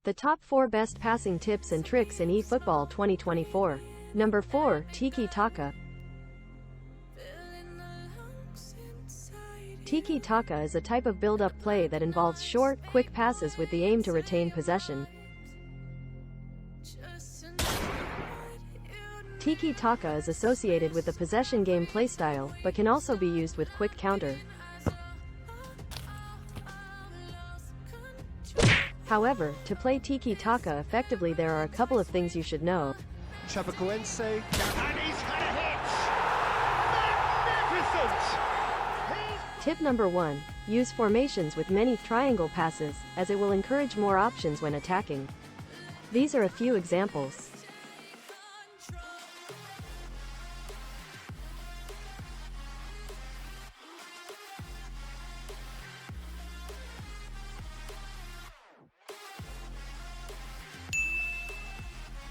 The top 4 best passing tips and tricks in eFootball 2024. Number 4. Tiki-Taka. Tiki-Taka is a type of build-up play that involves short, quick passes with the aim to retain possession. Tiki-Taka is associated with the possession game playstyle, but can also be used with quick counter. However, to play Tiki-Taka effectively there are a couple of things you should know. Chapecoense, and he's had a hit! Magnificent! Tip number 1. Use formations with many triangle passes, as it will encourage more options when attacking. These are a few examples.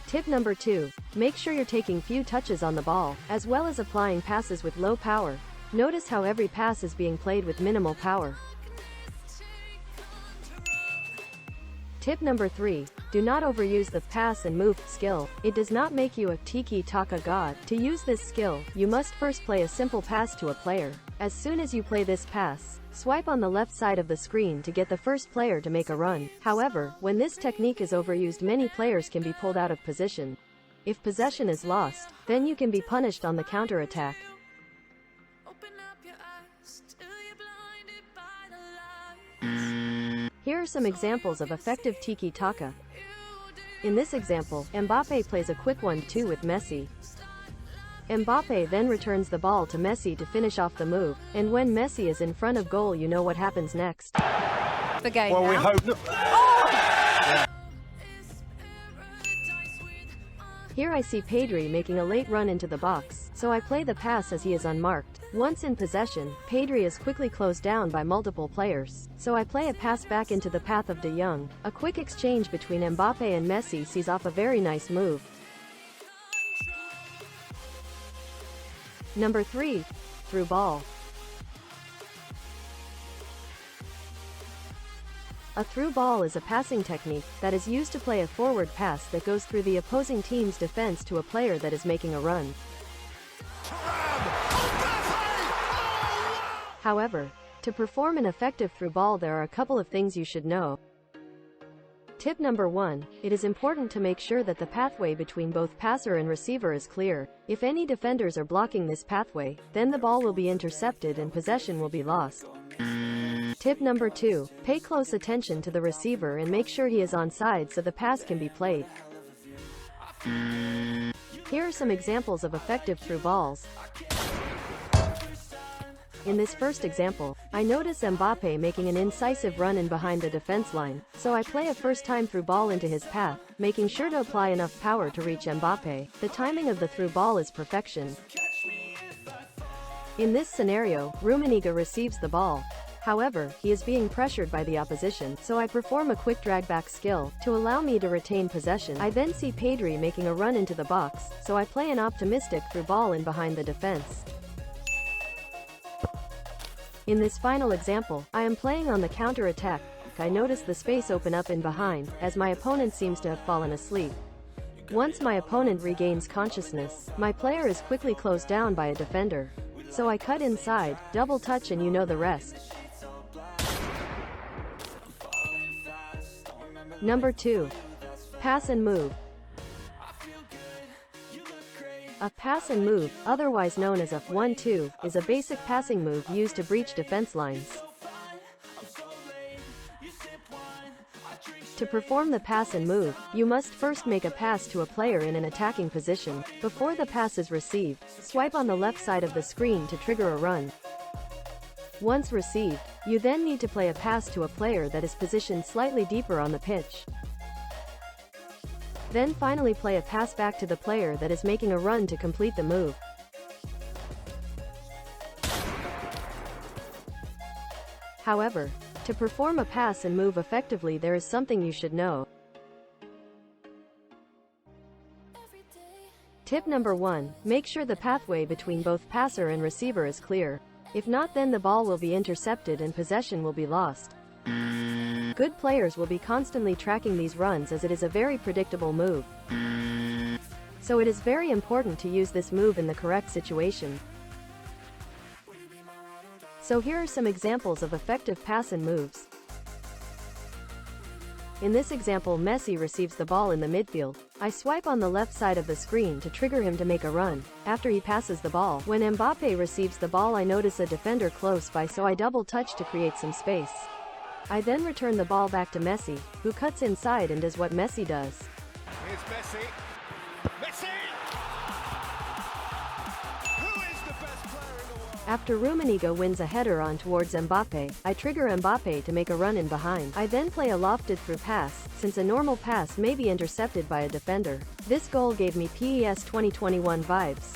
Tip number 2. Make sure you're taking few touches on the ball, as well as applying passes with low power. Notice how every pass is being played with minimal power. Tip number 3. Do not overuse the pass and move skill. It does not make you a Tiki-Taka god. To use this skill, you must first play a simple pass to a player. As soon as you play this pass, swipe on the left side of the screen to get the first player to make a run. However, when this technique is overused, many players can be pulled out of position. If possession is lost, then you can be punished on the counter-attack. Here are some examples of effective Tiki-Taka. In this example, Mbappe plays a quick 1-2 with Messi. Mbappe then returns the ball to Messi to finish off the move, and when Messi is in front of goal, you know what happens next. The game well, now. we hope not. Here I see Pedri making a late run into the box, so I play the pass as he is unmarked. Once in possession, Pedri is quickly closed down by multiple players, so I play a pass back into the path of De Jong. A quick exchange between Mbappe and Messi sees off a very nice move. Number 3. Through ball. A through ball is a passing technique that is used to play a forward pass that goes through the opposing team's defense to a player that is making a run. However, to perform an effective through ball there are a couple of things you should know. Tip number 1. It is important to make sure that the pathway between both passer and receiver is clear. If any defenders are blocking this pathway, then the ball will be intercepted and possession will be lost. Tip number 2. Pay close attention to the receiver and make sure he is onside so the pass can be played. Here are some examples of effective through balls. In this first example, I notice Mbappe making an incisive run in behind the defense line, so I play a first-time through ball into his path, making sure to apply enough power to reach Mbappe. The timing of the through ball is perfection. In this scenario, Rummenigge receives the ball. However, he is being pressured by the opposition, so I perform a quick drag-back skill to allow me to retain possession. I then see Pedri making a run into the box, so I play an optimistic through ball in behind the defense. In this final example, I am playing on the counter-attack. I notice the space open up in behind, as my opponent seems to have fallen asleep. Once my opponent regains consciousness, my player is quickly closed down by a defender. So I cut inside, double touch, and you know the rest. Number 2. Pass and move. A pass and move, otherwise known as a 1-2, is a basic passing move used to breach defense lines. To perform the pass and move, you must first make a pass to a player in an attacking position. Before the pass is received, swipe on the left side of the screen to trigger a run. Once received, you then need to play a pass to a player that is positioned slightly deeper on the pitch. Then finally play a pass back to the player that is making a run to complete the move. However, to perform a pass and move effectively there is something you should know. Tip number 1. Make sure the pathway between both passer and receiver is clear. If not, then the ball will be intercepted and possession will be lost. Good players will be constantly tracking these runs as it is a very predictable move. So it is very important to use this move in the correct situation. So here are some examples of effective pass and moves. In this example, Messi receives the ball in the midfield. I swipe on the left side of the screen to trigger him to make a run. After he passes the ball, when Mbappe receives the ball, I notice a defender close by, so I double touch to create some space. I then return the ball back to Messi, who cuts inside and does what Messi does. Here's Messi. Messi! Who is the best player in the world? After Rummenigge wins a header on towards Mbappe, I trigger Mbappe to make a run in behind. I then play a lofted through pass, since a normal pass may be intercepted by a defender. This goal gave me PES 2021 vibes.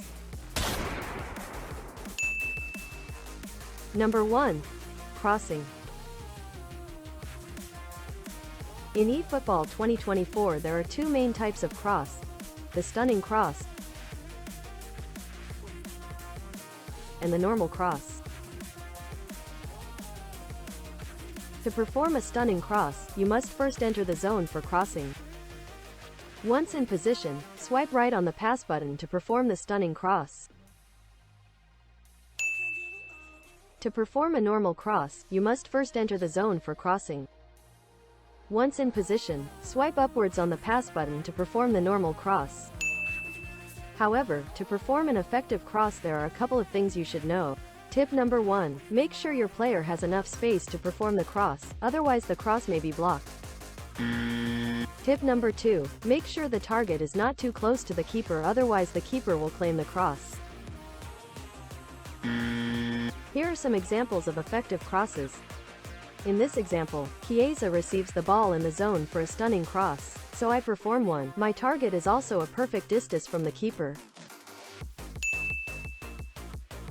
Number 1. Crossing. In eFootball 2024 there are two main types of cross: the stunning cross and the normal cross. To perform a stunning cross, you must first enter the zone for crossing. Once in position, swipe right on the pass button to perform the stunning cross. To perform a normal cross, you must first enter the zone for crossing. Once in position, swipe upwards on the pass button to perform the normal cross. However, to perform an effective cross there are a couple of things you should know. Tip number 1. Make sure your player has enough space to perform the cross, otherwise the cross may be blocked. Tip number 2. Make sure the target is not too close to the keeper, otherwise the keeper will claim the cross. Here are some examples of effective crosses. In this example, Chiesa receives the ball in the zone for a stunning cross, so I perform one. My target is also a perfect distance from the keeper.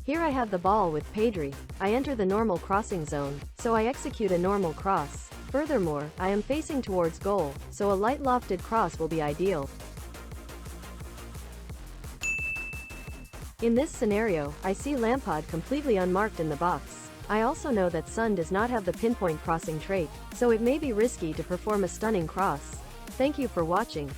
Here I have the ball with Pedri. I enter the normal crossing zone, so I execute a normal cross. Furthermore, I am facing towards goal, so a light lofted cross will be ideal. In this scenario, I see Lampard completely unmarked in the box. I also know that Son does not have the pinpoint crossing trait, so it may be risky to perform a stunning cross. Thank you for watching.